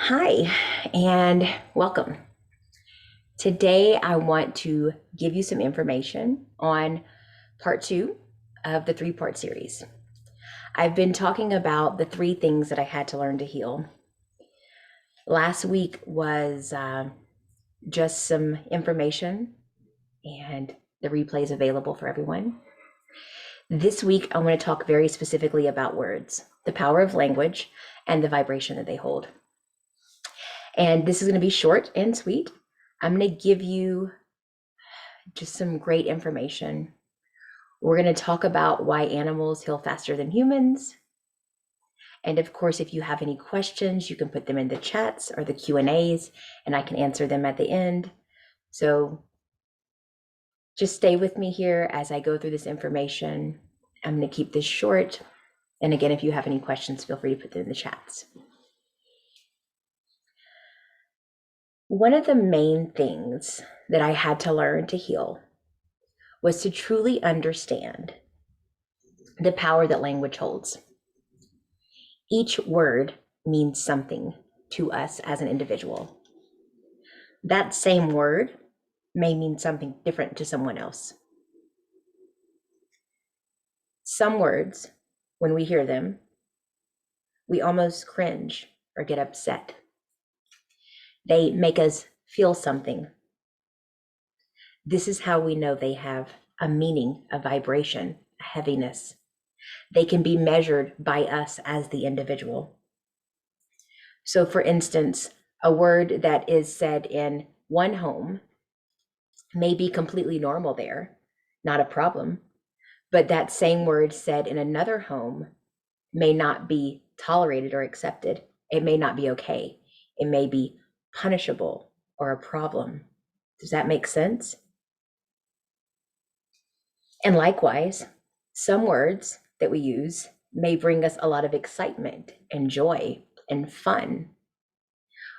Hi, and welcome. Today, I want to give you some information on part two of the three-part series. I've been talking about the three things that I had to learn to heal. Last week was just some information, and the replay is available for everyone. This week, I want to talk very specifically about words, the power of language, and the vibration that they hold. And this is going to be short and sweet. I'm going to give you just some great information. We're going to talk about why animals heal faster than humans. And of course, if you have any questions, you can put them in the chats or the Q&As, and I can answer them at the end. So just stay with me here as I go through this information. I'm going to keep this short. And again, if you have any questions, feel free to put them in the chats. One of the main things that I had to learn to heal was to truly understand the power that language holds. Each word means something to us as an individual. That same word may mean something different to someone else. Some words, when we hear them, we almost cringe or get upset. They make us feel something. This is how we know they have a meaning, a vibration, a heaviness. They can be measured by us as the individual. So for instance, a word that is said in one home may be completely normal there, not a problem, but that same word said in another home may not be tolerated or accepted. It may not be okay. It may be punishable or a problem. Does that make sense? And likewise, some words that we use may bring us a lot of excitement and joy and fun.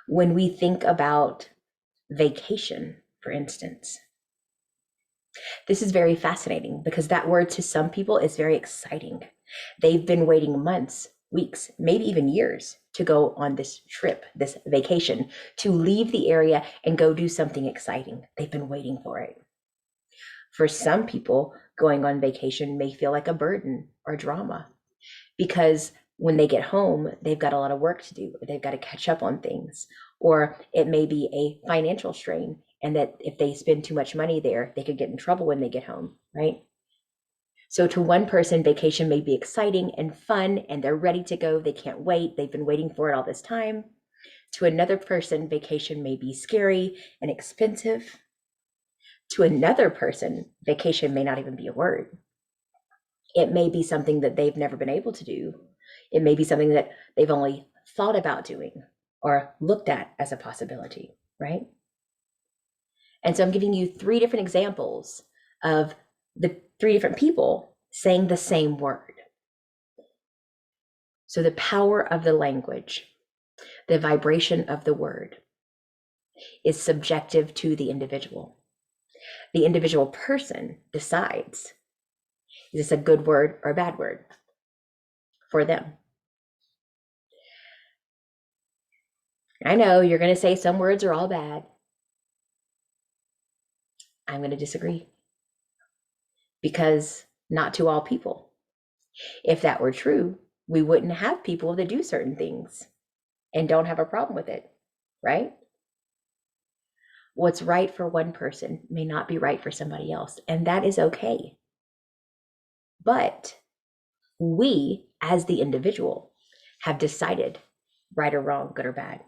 When we think about vacation, for instance, this is very fascinating because that word to some people is very exciting. They've been waiting months, weeks, maybe even years to go on this trip, this vacation, to leave the area and go do something exciting. They've been waiting for it. For some people, going on vacation may feel like a burden or drama because when they get home, they've got a lot of work to do, or they've got to catch up on things, or it may be a financial strain, and that if they spend too much money there, they could get in trouble when they get home, right? So to one person, vacation may be exciting and fun, and they're ready to go. They can't wait. They've been waiting for it all this time. To another person, vacation may be scary and expensive. To another person, vacation may not even be a word. It may be something that they've never been able to do. It may be something that they've only thought about doing or looked at as a possibility, right? And so I'm giving you three different examples of the three different people saying the same word. So the power of the language, the vibration of the word is subjective to the individual. The individual person decides, is this a good word or a bad word for them? I know you're going to say some words are all bad. I'm going to disagree because not to all people. If that were true, we wouldn't have people that do certain things and don't have a problem with it, right? What's right for one person may not be right for somebody else, and that is okay. But we, as the individual, have decided right or wrong, good or bad.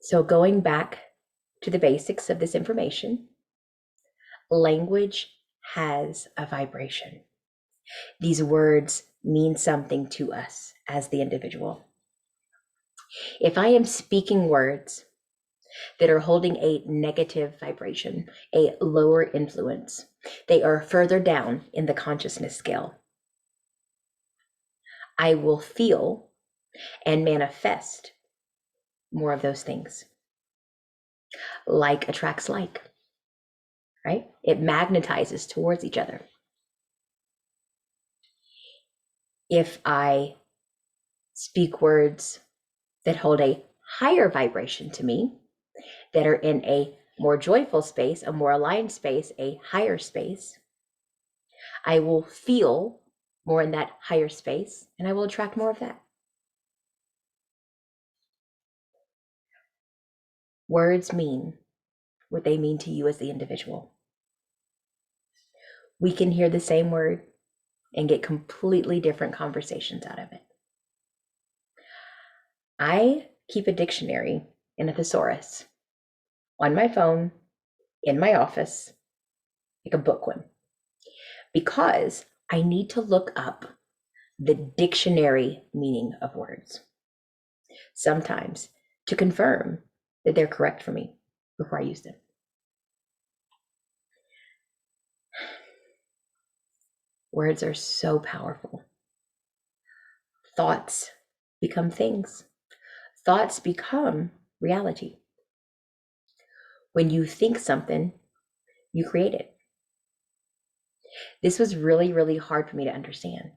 So going back to the basics of this information, language has a vibration. These words mean something to us as the individual. If I am speaking words that are holding a negative vibration, a lower influence, they are further down in the consciousness scale, I will feel and manifest more of those things. Like attracts like, right? It magnetizes towards each other. If I speak words that hold a higher vibration to me, that are in a more joyful space, a more aligned space, a higher space, I will feel more in that higher space, and I will attract more of that. Words mean what they mean to you as the individual. We can hear the same word and get completely different conversations out of it. I keep a dictionary and a thesaurus on my phone, in my office, like a book one, because I need to look up the dictionary meaning of words sometimes to confirm that they're correct for me before I use them. Words are so powerful. Thoughts become things. Thoughts become reality. When you think something, you create it. This was really, really hard for me to understand.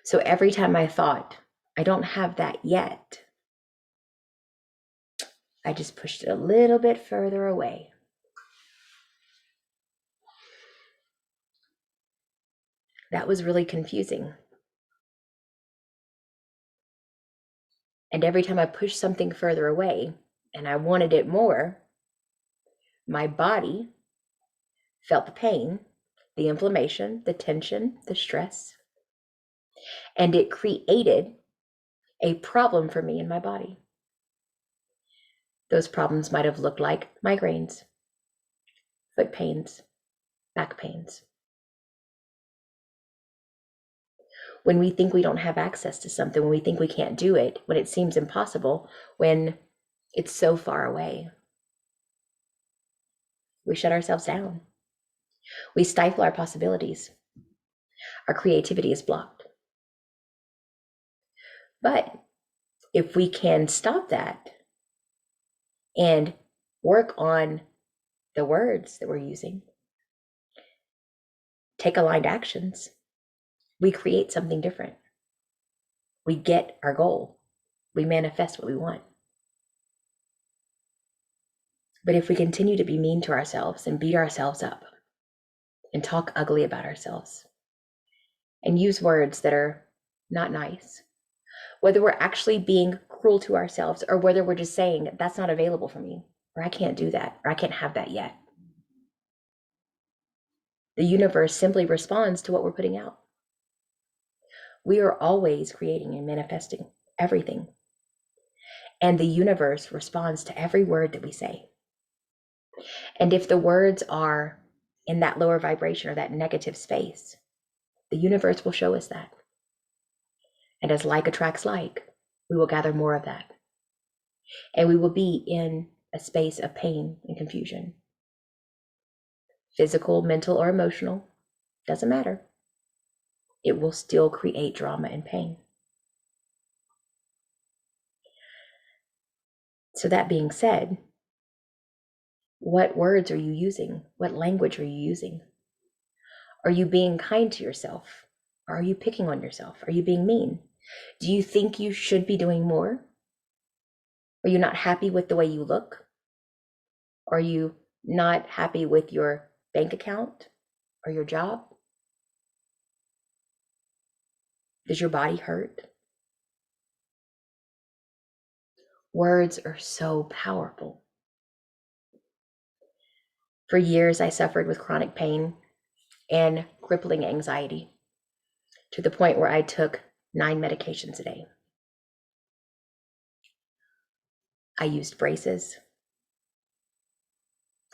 So every time I thought, I don't have that yet, I just pushed it a little bit further away. That was really confusing. And every time I pushed something further away and I wanted it more, my body felt the pain, the inflammation, the tension, the stress, and it created a problem for me in my body. Those problems might have looked like migraines, foot pains, back pains. When we think we don't have access to something, when we think we can't do it, when it seems impossible, when it's so far away, we shut ourselves down. We stifle our possibilities. Our creativity is blocked. But if we can stop that and work on the words that we're using, take aligned actions, we create something different. We get our goal. We manifest what we want. But if we continue to be mean to ourselves and beat ourselves up and talk ugly about ourselves and use words that are not nice, whether we're actually being cruel to ourselves or whether we're just saying that's not available for me, or I can't do that, or I can't have that yet, the universe simply responds to what we're putting out. We are always creating and manifesting everything. And the universe responds to every word that we say. And if the words are in that lower vibration or that negative space, the universe will show us that. And as like attracts like, we will gather more of that. And we will be in a space of pain and confusion. Physical, mental, or emotional, doesn't matter. It will still create drama and pain. So that being said, what words are you using? What language are you using? Are you being kind to yourself? Or are you picking on yourself? Are you being mean? Do you think you should be doing more? Are you not happy with the way you look? Are you not happy with your bank account or your job? Does your body hurt? Words are so powerful. For years, I suffered with chronic pain and crippling anxiety to the point where I took 9 medications a day. I used braces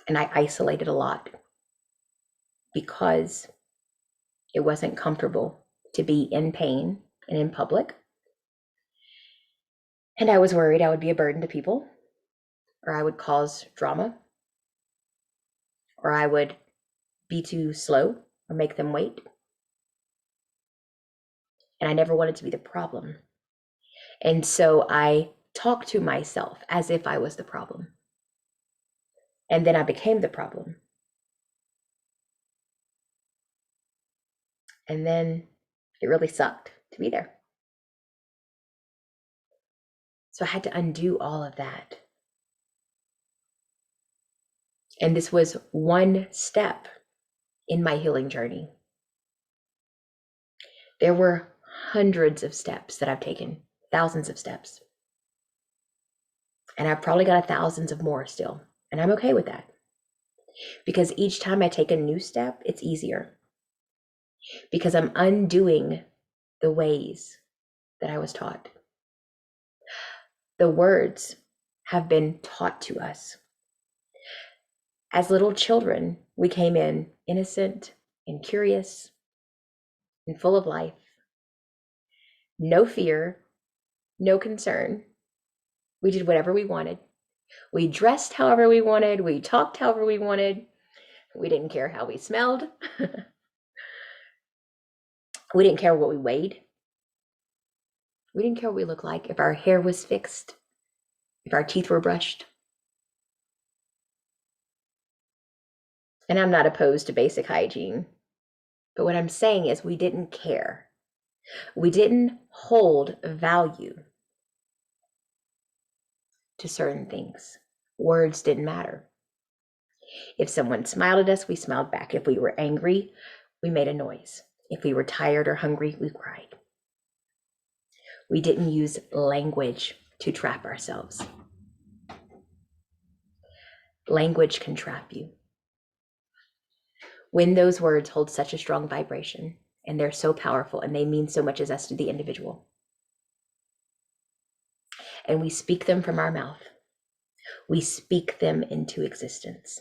and I isolated a lot because it wasn't comfortable to be in pain and in public. And I was worried I would be a burden to people, or I would cause drama, or I would be too slow or make them wait. And I never wanted to be the problem. And so I talked to myself as if I was the problem. And then I became the problem. And then it really sucked to be there. So I had to undo all of that. And this was one step in my healing journey. There were hundreds of steps that I've taken, thousands of steps. And I've probably got thousands of more still. And I'm okay with that. Because each time I take a new step, it's easier. Because I'm undoing the ways that I was taught. The words have been taught to us. As little children, we came in innocent and curious and full of life. No fear, no concern. We did whatever we wanted. We dressed however we wanted. We talked however we wanted. We didn't care how we smelled. We didn't care what we weighed. We didn't care what we looked like, if our hair was fixed, if our teeth were brushed. And I'm not opposed to basic hygiene. But what I'm saying is we didn't care. We didn't hold value to certain things. Words didn't matter. If someone smiled at us, we smiled back. If we were angry, we made a noise. If we were tired or hungry, we cried. We didn't use language to trap ourselves. Language can trap you. When those words hold such a strong vibration, and they're so powerful, and they mean so much as us to the individual, and we speak them from our mouth, we speak them into existence.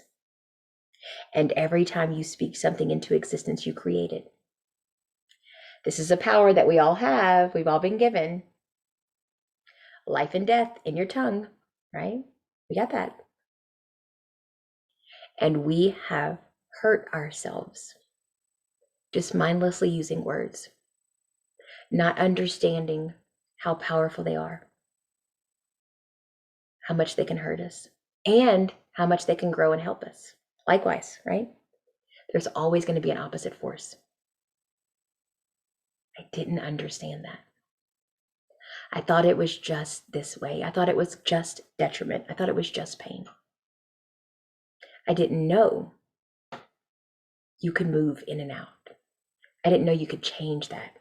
And every time you speak something into existence, you create it. This is a power that we all have. We've all been given. Life and death in your tongue, right? We got that. And we have hurt ourselves just mindlessly using words, not understanding how powerful they are, how much they can hurt us, and how much they can grow and help us. Likewise, right? There's always going to be an opposite force. I didn't understand that. I thought it was just this way. I thought it was just detriment. I thought it was just pain. I didn't know you could move in and out. I didn't know you could change that.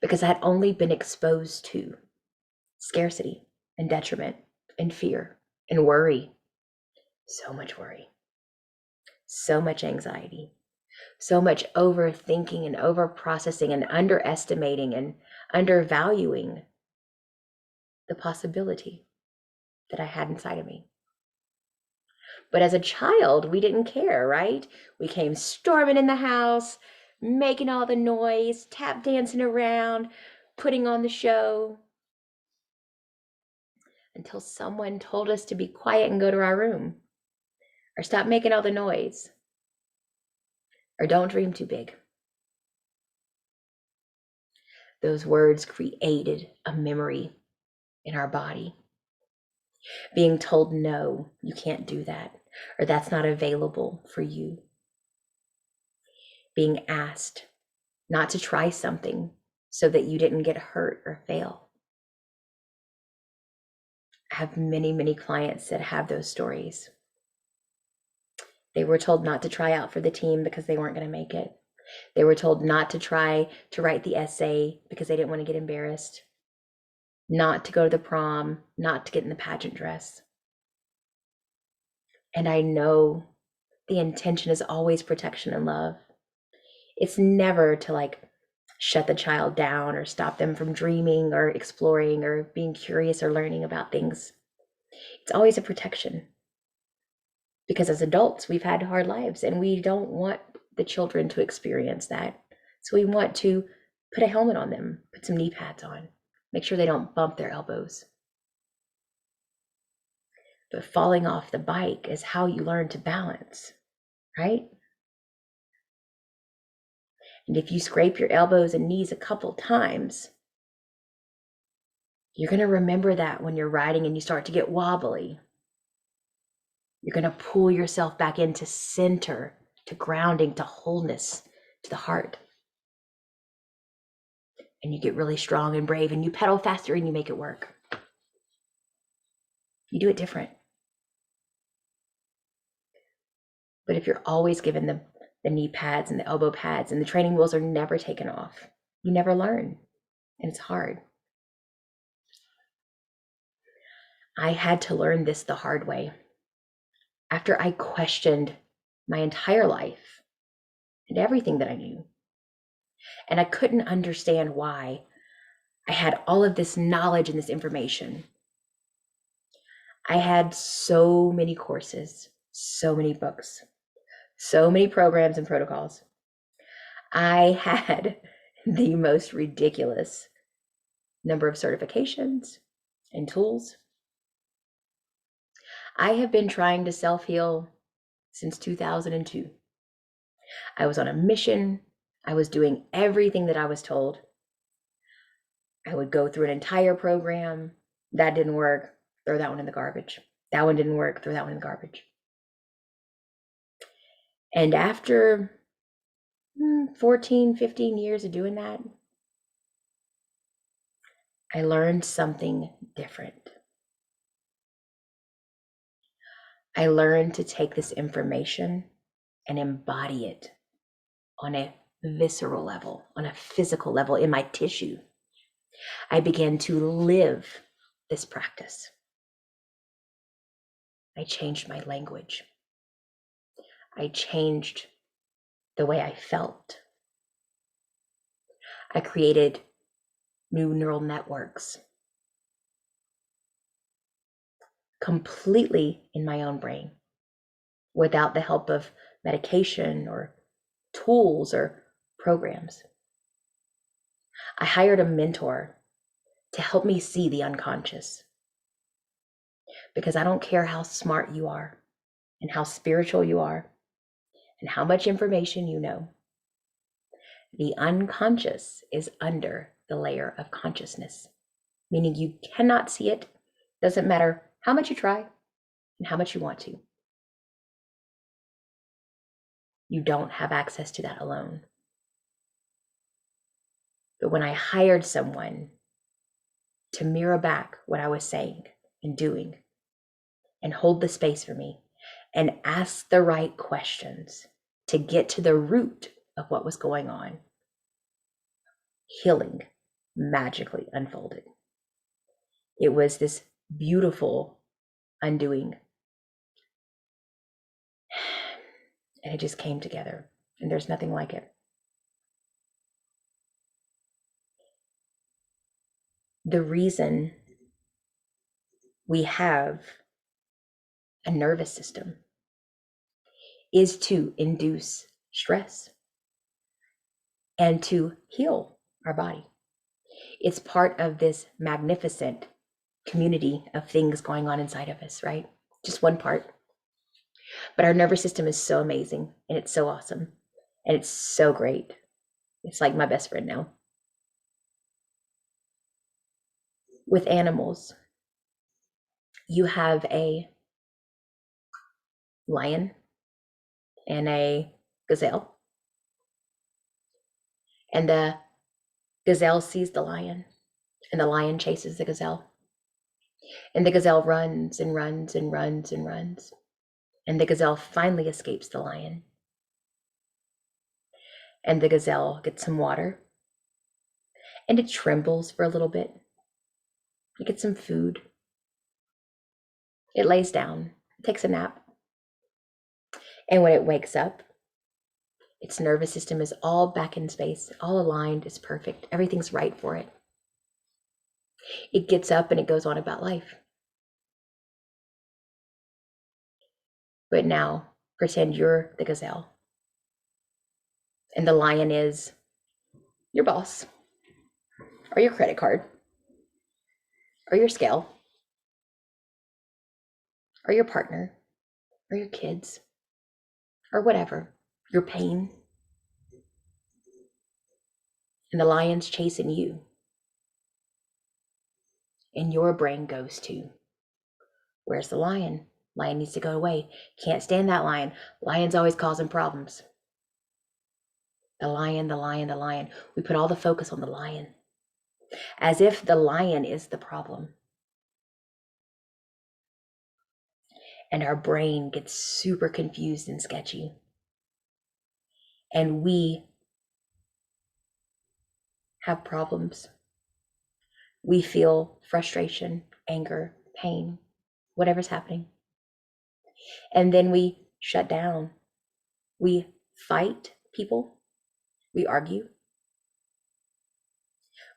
Because I had only been exposed to scarcity and detriment and fear and worry. So much worry. So much anxiety. So much overthinking and overprocessing and underestimating and undervaluing the possibility that I had inside of me. But as a child, we didn't care, right? We came storming in the house, making all the noise, tap dancing around, putting on the show, until someone told us to be quiet and go to our room, or stop making all the noise, or don't dream too big. Those words created a memory in our body. Being told, no, you can't do that, or that's not available for you. Being asked not to try something so that you didn't get hurt or fail. I have many, many clients that have those stories. They were told not to try out for the team because they weren't going to make it. They were told not to try to write the essay because they didn't want to get embarrassed. Not to go to the prom, not to get in the pageant dress. And I know the intention is always protection and love. It's never to shut the child down or stop them from dreaming or exploring or being curious or learning about things. It's always a protection. Because as adults, we've had hard lives and we don't want the children to experience that. So we want to put a helmet on them, put some knee pads on, make sure they don't bump their elbows. But falling off the bike is how you learn to balance, right? And if you scrape your elbows and knees a couple times, you're going to remember that when you're riding and you start to get wobbly. You're going to pull yourself back into center, to grounding, to wholeness, to the heart. And you get really strong and brave and you pedal faster and you make it work. You do it different. But if you're always given the knee pads and the elbow pads and the training wheels are never taken off, you never learn. And it's hard. I had to learn this the hard way. After I questioned my entire life and everything that I knew, and I couldn't understand why I had all of this knowledge and this information. I had so many courses, so many books, so many programs and protocols. I had the most ridiculous number of certifications and tools. I have been trying to self-heal since 2002. I was on a mission. I was doing everything that I was told. I would go through an entire program. That didn't work. Throw that one in the garbage. That one didn't work. Throw that one in the garbage. And after 14, 15 years of doing that, I learned something different. I learned to take this information and embody it on a visceral level, on a physical level in my tissue. I began to live this practice. I changed my language. I changed the way I felt. I created new neural networks completely in my own brain without the help of medication or tools or programs. I hired a mentor to help me see the unconscious, because I don't care how smart you are and how spiritual you are and how much information you know. The unconscious is under the layer of consciousness, meaning you cannot see it. Doesn't matter how much you try and how much you want to. You don't have access to that alone. But when I hired someone to mirror back what I was saying and doing and hold the space for me and ask the right questions to get to the root of what was going on, healing magically unfolded. It was this beautiful undoing. And it just came together, and there's nothing like it. The reason we have a nervous system is to induce stress and to heal our body. It's part of this magnificent community of things going on inside of us, right? Just one part. But our nervous system is so amazing, and it's so awesome, and it's so great. It's like my best friend now. With animals, you have a lion and a gazelle. And the gazelle sees the lion, and the lion chases the gazelle. And the gazelle runs and runs and runs and runs. And the gazelle finally escapes the lion. And the gazelle gets some water. And it trembles for a little bit. It gets some food. It lays down, takes a nap. And when it wakes up, its nervous system is all back in space, all aligned, it's perfect. Everything's right for it. It gets up and it goes on about life. But now, pretend you're the gazelle. And the lion is your boss, or your credit card, or your scale, or your partner, or your kids, or whatever, your pain. And the lion's chasing you. And your brain goes to, where's the lion? Lion needs to go away. Can't stand that lion. Lion's always causing problems. The lion, the lion, the lion. We put all the focus on the lion, as if the lion is the problem. and our brain gets super confused and sketchy. And we have problems. We feel frustration, anger, pain, whatever's happening. And then we shut down. We fight people. We argue.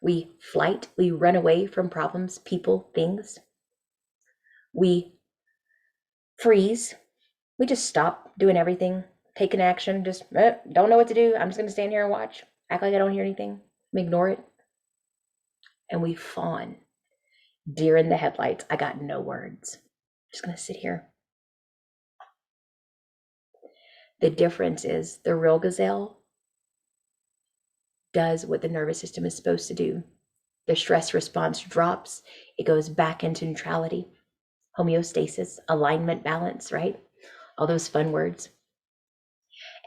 We flight. We run away from problems, people, things. We freeze. We just stop doing everything, take an action, just don't know what to do. I'm just going to stand here and watch, act like I don't hear anything, ignore it. And we fawn. Deer in the headlights. I got no words. I'm just going to sit here. The difference is the real gazelle does what the nervous system is supposed to do. The stress response drops. It goes back into neutrality, homeostasis, alignment, balance, right? All those fun words.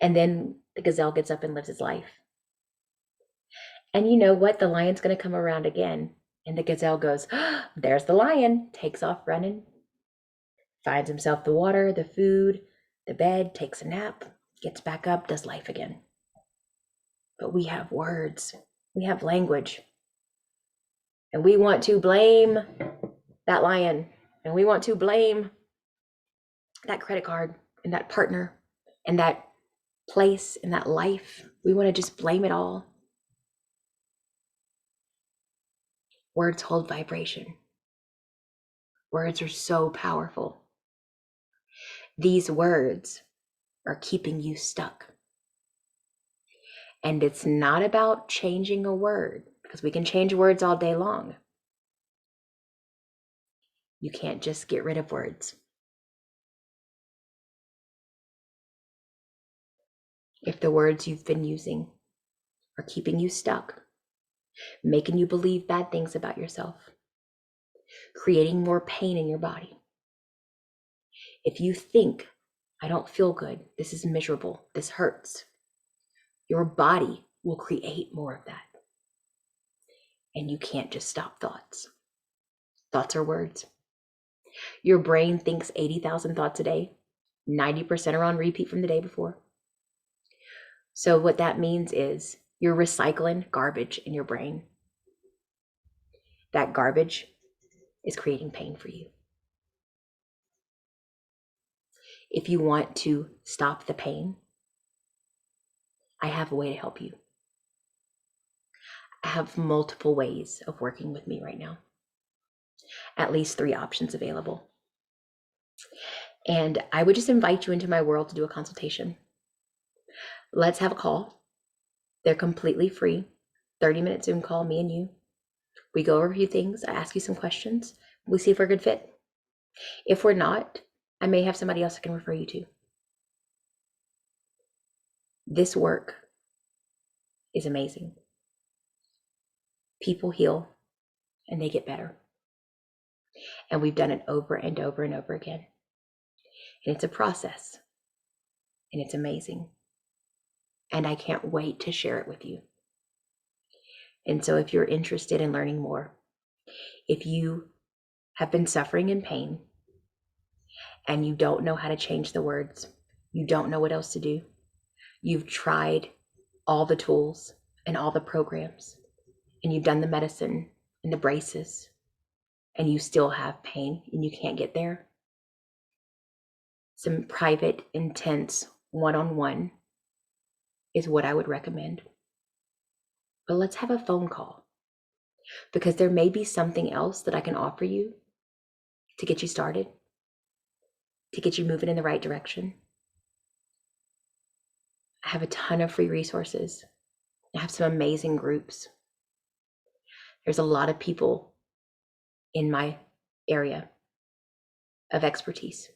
And then the gazelle gets up and lives its life. And you know what? The lion's going to come around again. And the gazelle goes, oh, there's the lion, takes off running, finds himself the water, the food, the bed, takes a nap, gets back up, does life again. But we have words, we have language. And we want to blame that lion. And we want to blame that credit card and that partner and that place and that life. We want to just blame it all. Words hold vibration. Words are so powerful. These words are keeping you stuck. And it's not about changing a word, because we can change words all day long. You can't just get rid of words. If the words you've been using are keeping you stuck, making you believe bad things about yourself, creating more pain in your body. If you think, I don't feel good, this is miserable, this hurts, your body will create more of that. And you can't just stop thoughts. Thoughts are words. Your brain thinks 80,000 thoughts a day. 90% are on repeat from the day before. So what that means is you're recycling garbage in your brain. That garbage is creating pain for you. If you want to stop the pain, I have a way to help you. I have multiple ways of working with me right now. At least 3 options available. And I would just invite you into my world to do a consultation. Let's have a call. They're completely free. 30-minute Zoom call, me and you. We go over a few things. I ask you some questions. We see if we're a good fit. If we're not, I may have somebody else I can refer you to. This work is amazing. People heal and they get better. And we've done it over and over and over again. And it's a process. And it's amazing. And I can't wait to share it with you. And so if you're interested in learning more, if you have been suffering in pain and you don't know how to change the words, you don't know what else to do, you've tried all the tools and all the programs, and you've done the medicine and the braces, and you still have pain and you can't get there, some private, intense, one-on-one is what I would recommend. But let's have a phone call, because there may be something else that I can offer you to get you started, to get you moving in the right direction. I have a ton of free resources. I have some amazing groups. There's a lot of people in my area of expertise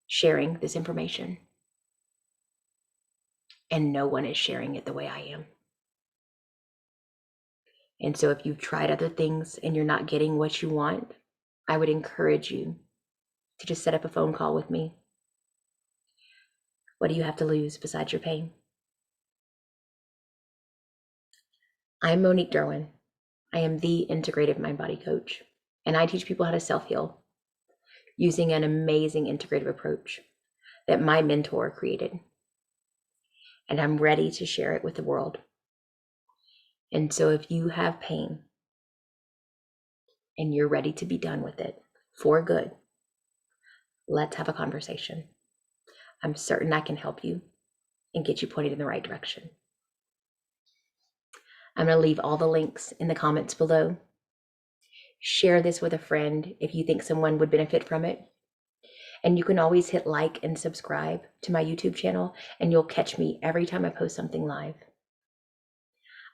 sharing this information. And no one is sharing it the way I am. And so if you've tried other things and you're not getting what you want, I would encourage you to just set up a phone call with me. What do you have to lose besides your pain? I'm Moniquederouen. I am the Integrative Mind Body Coach, and I teach people how to self-heal. using an amazing integrative approach that my mentor created. And I'm ready to share it with the world. And so if you have pain and you're ready to be done with it for good, let's have a conversation. I'm certain I can help you and get you pointed in the right direction. I'm going to leave all the links in the comments below. Share this with a friend if you think someone would benefit from it. And you can always hit like and subscribe to my YouTube channel, and you'll catch me every time I post something live.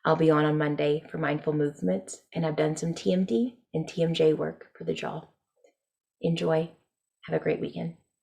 I'll be on Monday for mindful movements, and I've done some TMD and TMJ work for the jaw. Enjoy. Have a great weekend.